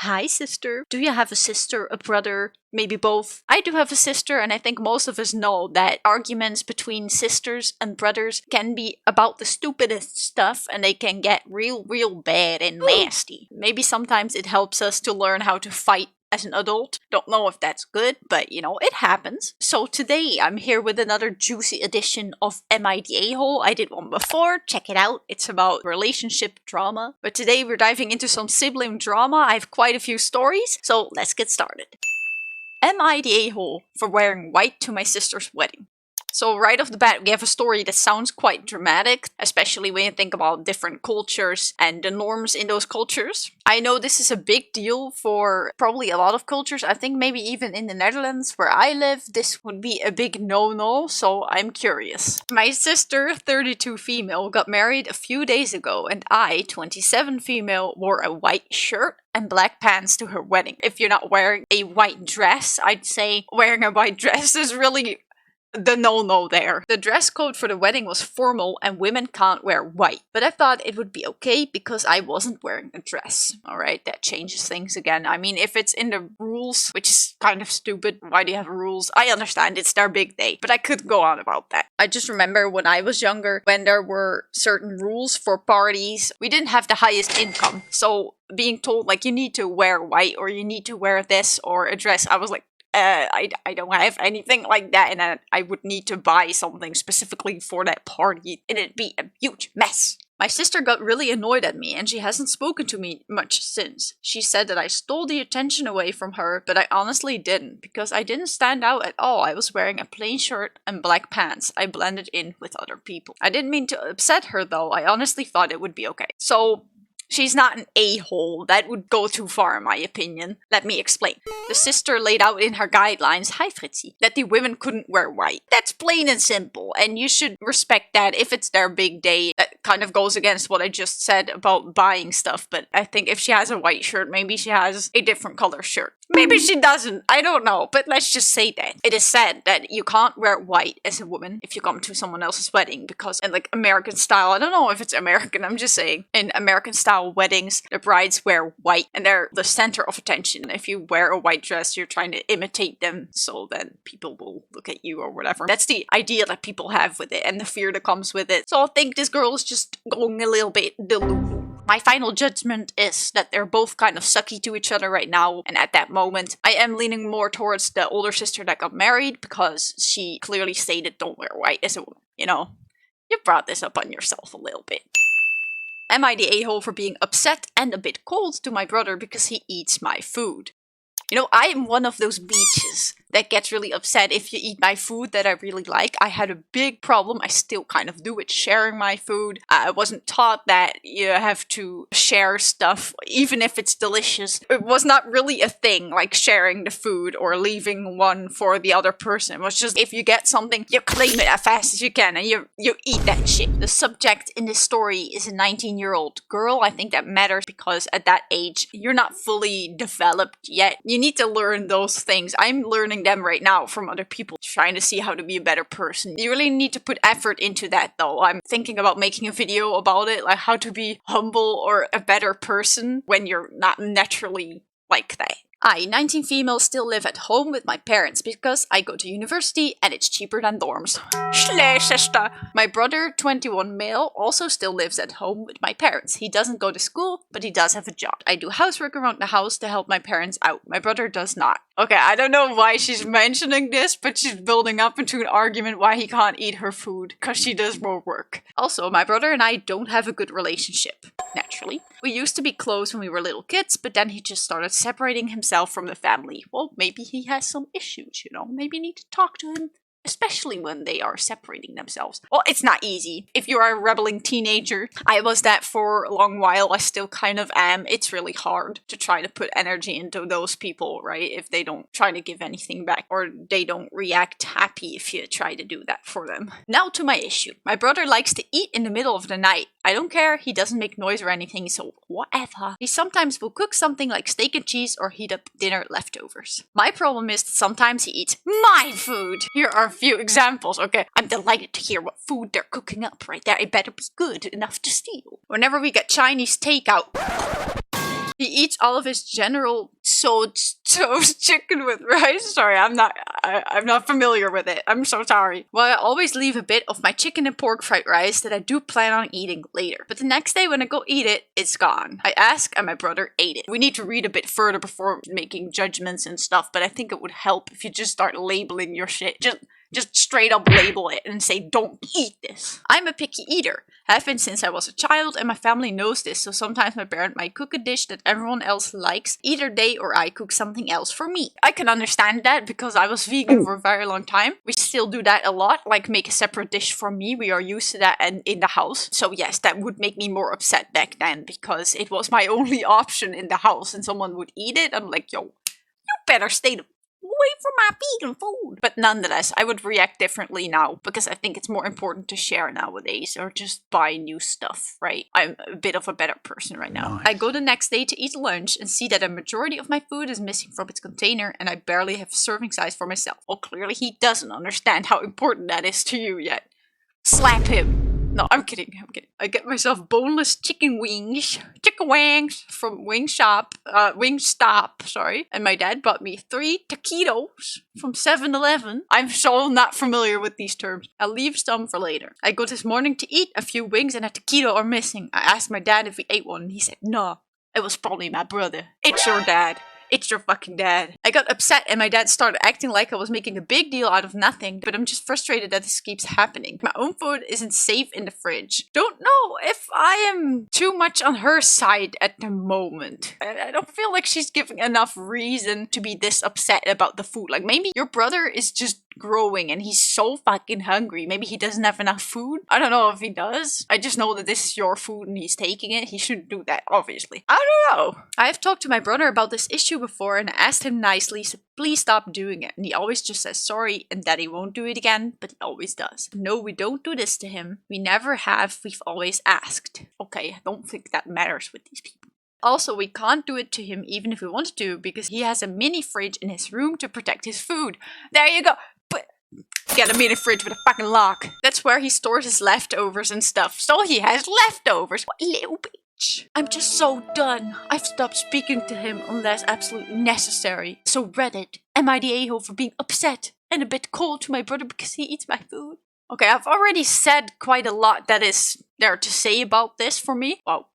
Hi, sister. Do you have a sister, a brother, maybe both? I do have a sister, and I think most of us know that arguments between sisters and brothers can be about the stupidest stuff, and they can get real bad and nasty. Maybe sometimes it helps us to learn how to fight as an adult. Don't know if that's good, but you know, it happens. So today I'm here with another juicy edition of Am I the A-hole? I did one before, check it out. It's about relationship drama. But today we're diving into some sibling drama. I have quite a few stories, so let's get started. Am I the a-hole for wearing white to my sister's wedding? So right off the bat, we have a story that sounds quite dramatic, especially when you think about different cultures and the norms in those cultures. I know this is a big deal for probably a lot of cultures. I think maybe even in the Netherlands where I live, this would be a big no-no, so I'm curious. My sister, 32 female, got married a few days ago, and I, 27 female, wore a white shirt and black pants to her wedding. If you're not wearing a white dress, I'd say wearing a white dress is really the no-no there. The dress code for the wedding was formal and women can't wear white. But I thought it would be okay because I wasn't wearing a dress. Alright, that changes things again. I mean, if it's in the rules, which is kind of stupid, why do you have rules? I understand, it's their big day, but I could go on about that. I just remember when I was younger, when there were certain rules for parties, we didn't have the highest income. So being told like you need to wear white or you need to wear this or a dress, I was like, I don't have anything like that, and I would need to buy something specifically for that party, and it'd be a huge mess. My sister got really annoyed at me, and she hasn't spoken to me much since. She said that I stole the attention away from her, but I honestly didn't, because I didn't stand out at all. I was wearing a plain shirt and black pants. I blended in with other people. I didn't mean to upset her, though. I honestly thought it would be okay. So she's not an a-hole. That would go too far in my opinion. Let me explain. The sister laid out in her guidelines, hi Fritzy, that the women couldn't wear white. That's plain and simple, and you should respect that if it's their big day. That kind of goes against what I just said about buying stuff, but I think if she has a white shirt, maybe she has a different color shirt. Maybe she doesn't, I don't know, but let's just say that. It is said that you can't wear white as a woman if you come to someone else's wedding, because in like American style, I don't know if it's American, I'm just saying, in American style weddings, the brides wear white and they're the center of attention. If you wear a white dress, you're trying to imitate them, so then people will look at you or whatever. That's the idea that people have with it and the fear that comes with it. So I think this girl is just going a little bit delulu. My final judgment is that they're both kind of sucky to each other right now, and at that moment, I am leaning more towards the older sister that got married because she clearly stated don't wear white as a woman. You know, you brought this up on yourself a little bit. Am I the a-hole for being upset and a bit cold to my brother because he eats my food? You know, I am one of those bitches that gets really upset if you eat my food that I really like. I had a big problem, I still kind of do, with sharing my food. I wasn't taught that you have to share stuff, even if it's delicious. It was not really a thing, like sharing the food or leaving one for the other person. It was just, if you get something, you claim it as fast as you can and you eat that shit. The subject in this story is a 19-year-old girl. I think that matters because at that age, you're not fully developed yet. You need to learn those things. I'm learning them right now from other people, trying to see how to be a better person. You really need to put effort into that though. I'm thinking about making a video about it, like how to be humble or a better person when you're not naturally like that. I, 19 female, still live at home with my parents because I go to university and it's cheaper than dorms. Slay, sister! My brother, 21 male, also still lives at home with my parents. He doesn't go to school, but he does have a job. I do housework around the house to help my parents out. My brother does not. Okay, I don't know why she's mentioning this, but she's building up into an argument why he can't eat her food, because she does more work. Also, my brother and I don't have a good relationship. Naturally. We used to be close when we were little kids, but then he just started separating himself from the family. Well, maybe he has some issues, you know? Maybe you need to talk to him, especially when they are separating themselves. Well, it's not easy. If you are a rebelling teenager, I was that for a long while, I still kind of am. It's really hard to try to put energy into those people, right? If they don't try to give anything back, or they don't react happy if you try to do that for them. Now to my issue. My brother likes to eat in the middle of the night. I don't care, he doesn't make noise or anything, so whatever. He sometimes will cook something like steak and cheese or heat up dinner leftovers. My problem is that sometimes he eats my food. Here are a few examples, okay? I'm delighted to hear what food they're cooking up right there. It better be good enough to steal. Whenever we get Chinese takeout, He eats all of his General toast chicken with rice. Sorry, I'm not familiar with it. I'm so sorry. Well, I always leave a bit of my chicken and pork fried rice that I do plan on eating later. But the next day when I go eat it, it's gone. I ask and my brother ate it. We need to read a bit further before making judgments and stuff, but I think it would help if you just start labeling your shit. Just straight up label it and say, don't eat this. I'm a picky eater. Have been since I was a child, and my family knows this, so sometimes my parent might cook a dish that everyone else likes. Either they or I cook something else for me. I can understand that because I was vegan for a very long time. We still do that a lot, like make a separate dish for me. We are used to that and in the house. So yes, that would make me more upset back then because it was my only option in the house and someone would eat it. I'm like, yo, you better stay away from my vegan food. But nonetheless, I would react differently now because I think it's more important to share nowadays or just buy new stuff, right? I'm a bit of a better person right now. Nice. I go the next day to eat lunch and see that a majority of my food is missing from its container and I barely have serving size for myself. Well, clearly he doesn't understand how important that is to you yet. Slap him. No, I'm kidding. I get myself boneless chicken wings from Wingstop, sorry. And my dad bought me 3 taquitos from 7-Eleven. I'm so not familiar with these terms. I'll leave some for later. I go this morning to eat. A few wings and a taquito are missing. I asked my dad if he ate one and he said, no, it was probably my brother. It's your dad. It's your fucking dad. I got upset and my dad started acting like I was making a big deal out of nothing, but I'm just frustrated that this keeps happening. My own food isn't safe in the fridge. Don't know if I am too much on her side at the moment. I don't feel like she's giving enough reason to be this upset about the food. Like maybe your brother is just growing and he's so fucking hungry. Maybe he doesn't have enough food. I don't know if he does. I just know that this is your food and he's taking it. He shouldn't do that, obviously. I don't know. I have talked to my brother about this issue before and I asked him nicely to please stop doing it. And he always just says sorry and that he won't do it again, but he always does. No, we don't do this to him. We never have. We've always asked. Okay, I don't think that matters with these people. Also, we can't do it to him even if we wanted to because he has a mini fridge in his room to protect his food. There you go. Get a mini fridge with a fucking lock. That's where he stores his leftovers and stuff. So he has leftovers. What a little bitch. I'm just so done. I've stopped speaking to him unless absolutely necessary. So Reddit, am I the a-hole for being upset and a bit cold to my brother because he eats my food? Okay, I've already said quite a lot that is there to say about this for me. Wow.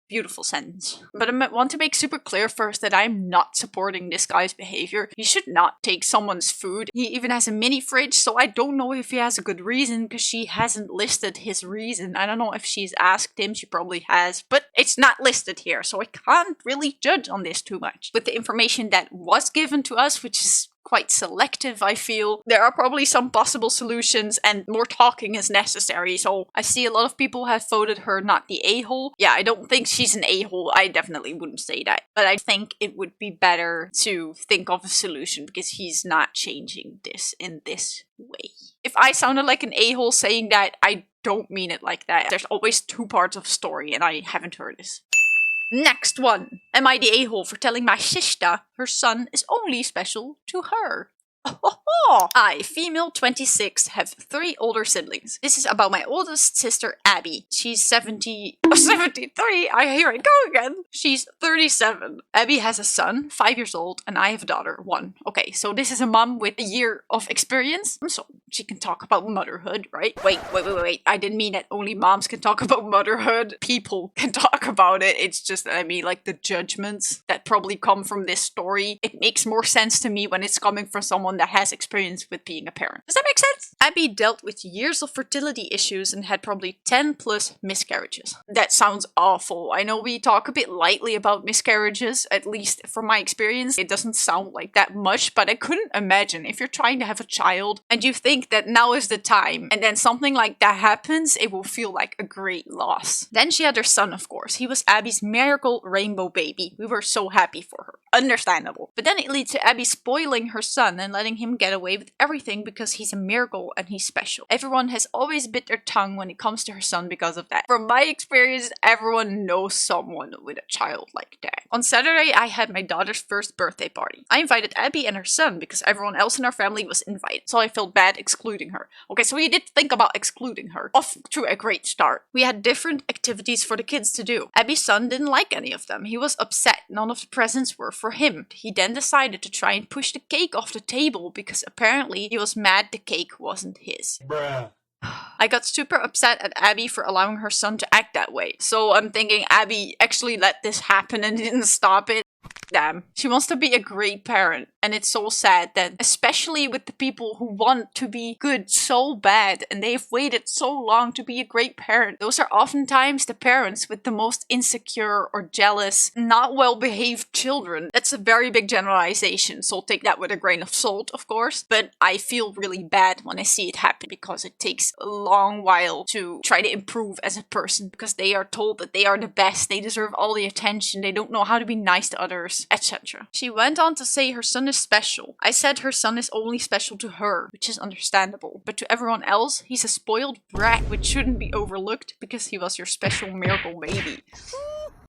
Beautiful sentence. But I want to make super clear first that I'm not supporting this guy's behavior. He should not take someone's food. He even has a mini fridge, so I don't know if he has a good reason because she hasn't listed his reason. I don't know if she's asked him. She probably has, but it's not listed here, so I can't really judge on this too much. With the information that was given to us, which is quite selective, I feel. There are probably some possible solutions and more talking is necessary. So I see a lot of people have voted her not the a-hole. Yeah, I don't think she's an a-hole. I definitely wouldn't say that. But I think it would be better to think of a solution because he's not changing this in this way. If I sounded like an a-hole saying that, I don't mean it like that. There's always 2 parts of a story and I haven't heard this. Next one. Am I the a-hole for telling my sister her son is only special to her? I, female 26, have 3 older siblings. This is about my oldest sister, Abby. She's 73. Here I go again. She's 37. Abby has a son, 5 years old, and I have a daughter, 1. Okay, so this is a mom with a year of experience, so she can talk about motherhood, right? Wait. I didn't mean that only moms can talk about motherhood. People can talk about it. It's just, I mean, like the judgments that probably come from this story. It makes more sense to me when it's coming from someone that has experience with being a parent. Does that make sense? Abby dealt with years of fertility issues and had probably 10 plus miscarriages. That sounds awful. I know we talk a bit lightly about miscarriages, at least from my experience. It doesn't sound like that much, but I couldn't imagine if you're trying to have a child and you think that now is the time and then something like that happens, it will feel like a great loss. Then she had her son, of course. He was Abby's miracle rainbow baby. We were so happy for her. Understandable. But then it leads to Abby spoiling her son and letting him get away with everything because he's a miracle and he's special. Everyone has always bit their tongue when it comes to her son because of that. From my experience, everyone knows someone with a child like that. On Saturday, I had my daughter's first birthday party. I invited Abby and her son because everyone else in our family was invited, so I felt bad excluding her. Okay, so we did think about excluding her. Off to a great start. We had different activities for the kids to do. Abby's son didn't like any of them. He was upset none of the presents were for him. He then decided to try and push the cake off the table because apparently he was mad the cake wasn't his. Bruh. I got super upset at Abby for allowing her son to act that way. So I'm thinking Abby actually let this happen and didn't stop it. Damn. She wants to be a great parent, and it's so sad that, especially with the people who want to be good so bad and they've waited so long to be a great parent, those are oftentimes the parents with the most insecure or jealous, not well-behaved children. That's a very big generalization, so take that with a grain of salt, of course, but I feel really bad when I see it happen because it takes a long while to try to improve as a person because they are told that they are the best, they deserve all the attention, they don't know how to be nice to others, etc. She went on to say her son is special. I said her son is only special to her, which is understandable. But to everyone else, he's a spoiled brat which shouldn't be overlooked because he was your special miracle baby.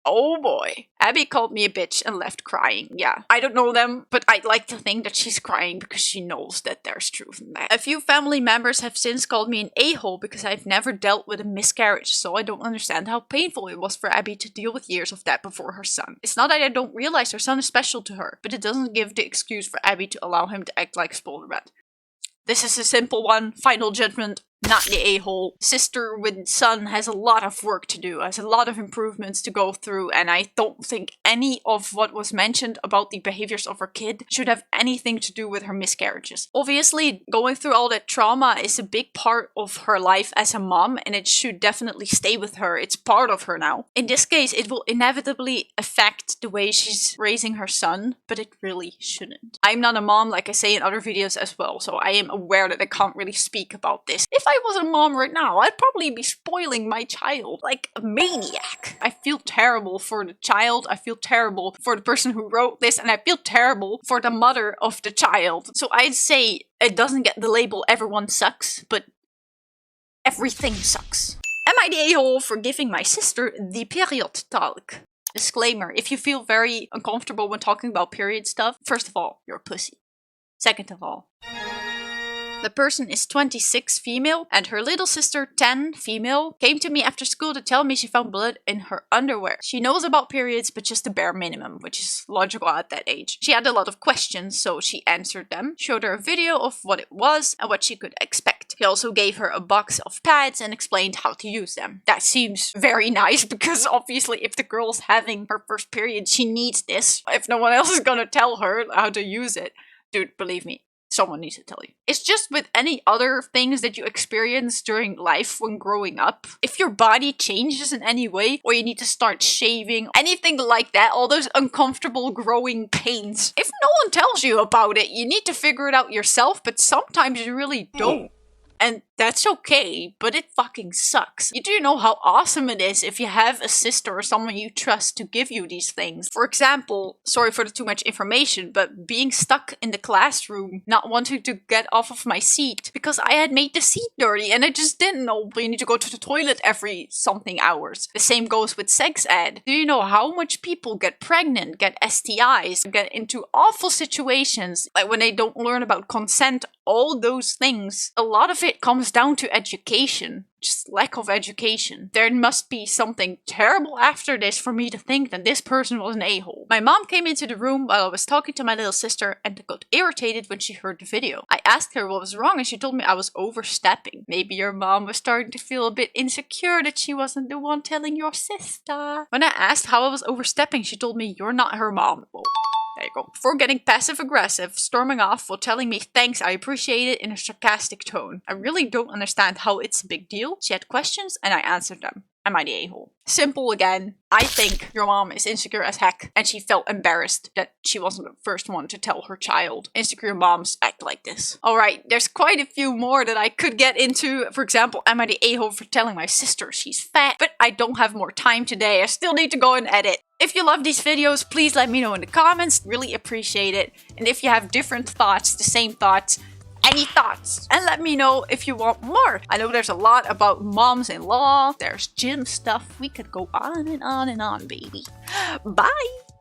Oh boy. Abby called me a bitch and left crying. Yeah, I don't know them, but I'd like to think that she's crying because she knows that there's truth in that. A few family members have since called me an a-hole because I've never dealt with a miscarriage, so I don't understand how painful it was for Abby to deal with years of that before her son. It's not that I don't realize her son is special to her, but it doesn't give the excuse for Abby to allow him to act like a spoiled brat. This is a simple one. Final judgment. Not the a-hole. Sister with son has a lot of work to do, has a lot of improvements to go through, and I don't think any of what was mentioned about the behaviors of her kid should have anything to do with her miscarriages. Obviously, going through all that trauma is a big part of her life as a mom, and it should definitely stay with her. It's part of her now. In this case, it will inevitably affect the way she's raising her son, but it really shouldn't. I'm not a mom, like I say in other videos as well, so I am aware that I can't really speak about this. If I was a mom right now, I'd probably be spoiling my child like a maniac. I feel terrible for the child, I feel terrible for the person who wrote this, and I feel terrible for the mother of the child. So I'd say it doesn't get the label everyone sucks, but everything sucks. Am I the a-hole for giving my sister the period talk? Disclaimer, if you feel very uncomfortable when talking about period stuff, first of all, you're a pussy. Second of all, the person is 26, female, and her little sister, 10, female, came to me after school to tell me she found blood in her underwear. She knows about periods, but just the bare minimum, which is logical at that age. She had a lot of questions, so she answered them, showed her a video of what it was and what she could expect. He also gave her a box of pads and explained how to use them. That seems very nice, because obviously if the girl's having her first period, she needs this. If no one else is gonna tell her how to use it. Dude, believe me. Someone needs to tell you. It's just with any other things that you experience during life when growing up. If your body changes in any way, or you need to start shaving, anything like that, all those uncomfortable growing pains. If no one tells you about it, you need to figure it out yourself, but sometimes you really don't. And that's okay, but it fucking sucks. You do know how awesome it is if you have a sister or someone you trust to give you these things. For example, sorry for the too much information, but being stuck in the classroom, not wanting to get off of my seat because I had made the seat dirty and I just didn't know you need to go to the toilet every something hours. The same goes with sex ed. Do you know how much people get pregnant, get STIs, get into awful situations, like when they don't learn about consent, all those things? A lot of it comes down to education. Just lack of education. There must be something terrible after this for me to think that this person was an a-hole. My mom came into the room while I was talking to my little sister and got irritated when she heard the video. I asked her what was wrong and she told me I was overstepping. Maybe your mom was starting to feel a bit insecure that she wasn't the one telling your sister. When I asked how I was overstepping, she told me, "You're not her mom." Well, there you go. Before getting passive-aggressive, storming off while telling me thanks, I appreciate it, in a sarcastic tone. I really don't understand how it's a big deal. She had questions and I answered them. Am I the a-hole? Simple again. I think your mom is insecure as heck and she felt embarrassed that she wasn't the first one to tell her child. Insecure moms act like this. Alright, there's quite a few more that I could get into. For example, am I the a-hole for telling my sister she's fat? But I don't have more time today. I still need to go and edit. If you love these videos, please let me know in the comments. Really appreciate it. And if you have different thoughts, the same thoughts, any thoughts, and let me know if you want more. I know there's a lot about moms-in-law, there's gym stuff. We could go on and on and on, baby. Bye!